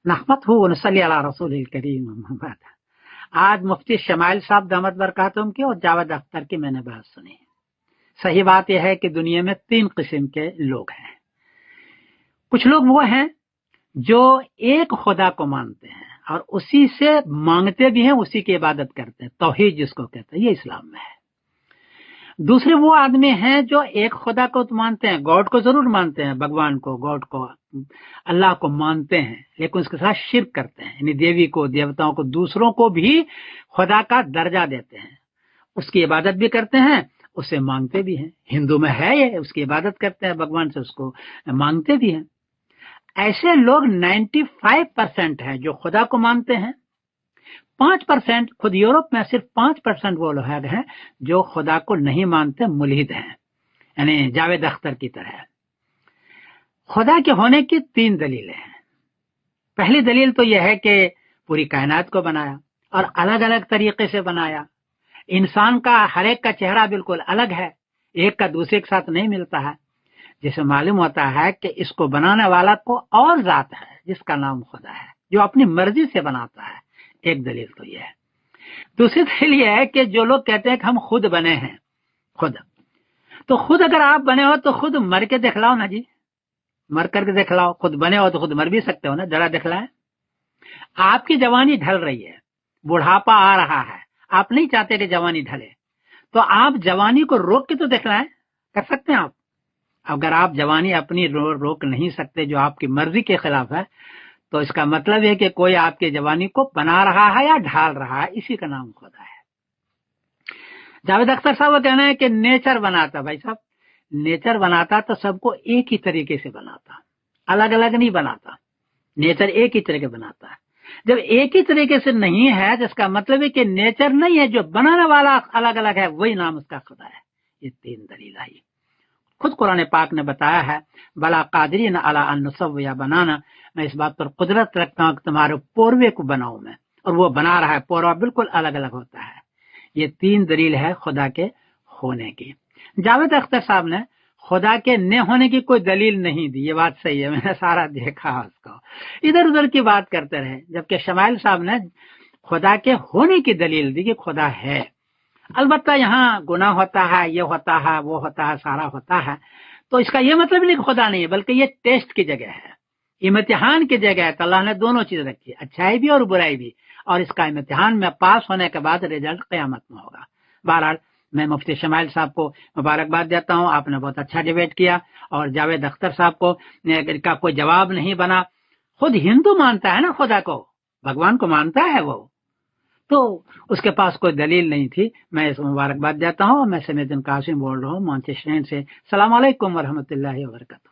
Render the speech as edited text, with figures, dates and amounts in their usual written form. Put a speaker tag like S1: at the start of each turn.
S1: نحمده ونصلی علی رسول الکریم اما بعد۔ آج مفتی شمائل صاحب دامت برکاتہم کی اور جاوید اختر کی میں نے بات سنی۔ صحیح بات یہ ہے کہ دنیا میں 3 قسم کے لوگ ہیں۔ کچھ لوگ وہ ہیں جو ایک خدا کو مانتے ہیں اور اسی سے مانگتے بھی ہیں، اسی کی عبادت کرتے ہیں، توحید جس کو کہتے ہیں، یہ اسلام میں ہے۔ دوسرے وہ آدمی ہیں جو ایک خدا کو مانتے ہیں، گاڈ کو ضرور مانتے ہیں، بھگوان کو، گاڈ کو، اللہ کو مانتے ہیں، لیکن اس کے ساتھ شرک کرتے ہیں، یعنی دیوی کو، دیوتاؤں کو، دوسروں کو بھی خدا کا درجہ دیتے ہیں، اس کی عبادت بھی کرتے ہیں، اسے مانگتے بھی ہیں۔ ہندو میں ہے یہ، اس کی عبادت کرتے ہیں بھگوان سے، اس کو مانگتے بھی ہیں۔ ایسے لوگ 95% ہیں جو خدا کو مانتے ہیں۔ 5% خود یورپ میں صرف 5% وہ لوگ ہیں جو خدا کو نہیں مانتے، ملحد ہیں، یعنی جاوید اختر کی طرح۔ خدا کے ہونے کی 3 دلیلیں ہیں۔ پہلی دلیل تو یہ ہے کہ پوری کائنات کو بنایا اور الگ الگ طریقے سے بنایا۔ انسان کا ہر ایک کا چہرہ بالکل الگ ہے، ایک کا دوسرے کے ساتھ نہیں ملتا ہے، جسے معلوم ہوتا ہے کہ اس کو بنانے والا کو اور ذات ہے جس کا نام خدا ہے، جو اپنی مرضی سے بناتا ہے۔ ایک دلیل تو یہ ہے۔ دوسری دلیل یہ ہے کہ جو لوگ کہتے ہیں کہ ہم خود بنے ہیں، خود اگر آپ بنے ہو تو خود مر کے دکھلاؤ نا جی، مر کر کے دکھلاؤ۔ خود بنے ہو تو خود مر بھی سکتے ہو نا، ذرا دکھلائیں۔ آپ کی جوانی ڈھل رہی ہے، بڑھاپا آ رہا ہے، آپ نہیں چاہتے کہ جوانی ڈھلے، تو آپ جوانی کو روک کے تو دکھلائیں، کر سکتے ہیں آپ۔ اگر آپ جوانی اپنی روک نہیں سکتے جو آپ کی مرضی کے خلاف ہے، تو اس کا مطلب ہے کہ کوئی آپ کی جوانی کو بنا رہا ہے یا ڈھال رہا ہے، اسی کا نام خدا ہے۔ جاوید اختر صاحب کا کہنا ہے کہ نیچر بناتا، بھائی صاحب نیچر بناتا تو سب کو ایک ہی طریقے سے بناتا، الگ الگ نہیں بناتا۔ نیچر ایک ہی طریقے بناتا ہے۔ جب ایک ہی طریقے سے نہیں ہے، جس کا مطلب ہے کہ نیچر نہیں ہے، جو بنانے والا الگ الگ ہے، وہی نام اس کا خدا ہے۔ یہ 3 دلیل آئی۔ خود قرآن پاک نے بتایا ہے، بلا قادرین علی ان نسوی بنانا، میں اس بات پر قدرت رکھتا ہوں کہ تمہارے پوروے کو بناؤں میں، اور وہ بنا رہا ہے۔ پوروا بالکل الگ الگ ہوتا ہے۔ یہ 3 دلیل ہے خدا کے ہونے کی۔ جاوید اختر صاحب نے خدا کے نہ ہونے کی کوئی دلیل نہیں دی، یہ بات صحیح ہے، میں نے سارا دیکھا اس کو، ادھر ادھر کی بات کرتے رہے، جبکہ شمائل صاحب نے خدا کے ہونے کی دلیل دی کہ خدا ہے۔ البتہ یہاں گناہ ہوتا ہے، یہ ہوتا ہے، وہ ہوتا ہے، سارا ہوتا ہے، تو اس کا یہ مطلب نہیں کہ خدا نہیں ہے، بلکہ یہ ٹیسٹ کی جگہ ہے، امتحان کی جگہ ہے۔ تو اللہ نے دونوں چیز رکھی ہے، اچھائی بھی اور برائی بھی، اور اس کا امتحان میں پاس ہونے کے بعد رزلٹ قیامت میں ہوگا۔ بہرحال میں مفتی شمائل صاحب کو مبارکباد دیتا ہوں، آپ نے بہت اچھا ڈیبیٹ کیا، اور جاوید اختر صاحب کو کا کوئی جواب نہیں بنا۔ خود ہندو مانتا ہے نا خدا کو، بھگوان کو مانتا ہے وہ، تو اس کے پاس کوئی دلیل نہیں تھی۔ میں اس مبارکباد دیتا ہوں، میں سمیع الدین قاسم بول رہا ہوں مانچسٹر سے۔ السلام علیکم ورحمۃ اللہ وبرکاتہ۔